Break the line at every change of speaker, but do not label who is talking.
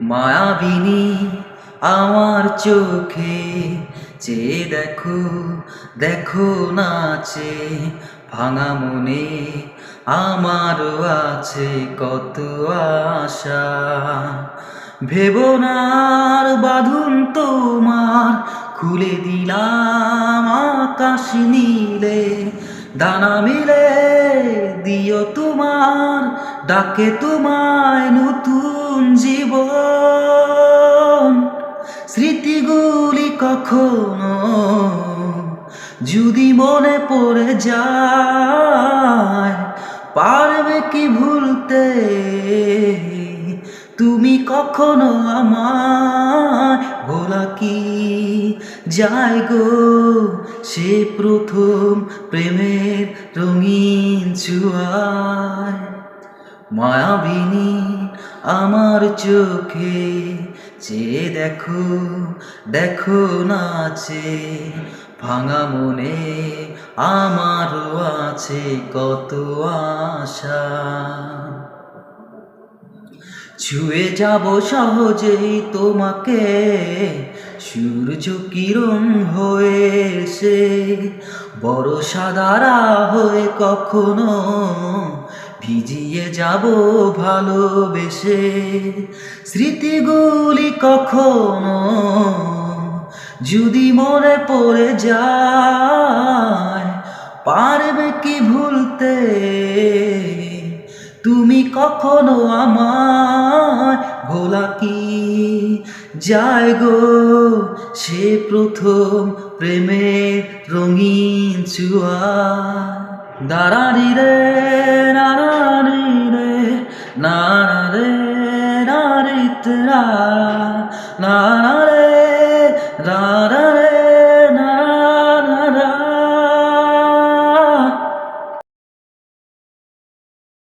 মায়াবিনী আমার চোখে চেয়ে দেখো, দেখো নাচে ভাঙা মনে আমারও আছে কত আশা। ভেবো না আর বাঁধন তোমার, খুলে দিলাম আকাশ নীলে, দানা মিলে দিও তোমার ডাকে তোমায় নতুন জীবন। স্মৃতিগুলি কখনো যদি মনে পড়ে যায়, পারবে কি ভুলতে তুমি কখনো আমায়? ভোলা কি যায় গো সে প্রথম প্রেমের রঙিন ছোঁয়ায়। মায়াবিনী আমার চোখে চেয়ে দেখো, দেখো নাচে ভাঙা মনে আমারও আছে কত আশা। ছুঁয়ে যাব সহজেই তোমাকে সূর্য কিরণ হয়ে এসে, বড় সাদারা হয়ে কখনো ভিজিয়ে যাব ভালোবেসে। স্মৃতিগুলি কখনো যদি মনে পড়ে যায়, পারবে কি ভুলতে তুমি কখনো আমায়? ভোলা কি যায় গো সে প্রথম প্রেমের রঙিন ছোঁয়া। দাঁড়ানি রে নারানি রে নারা রে নারিত না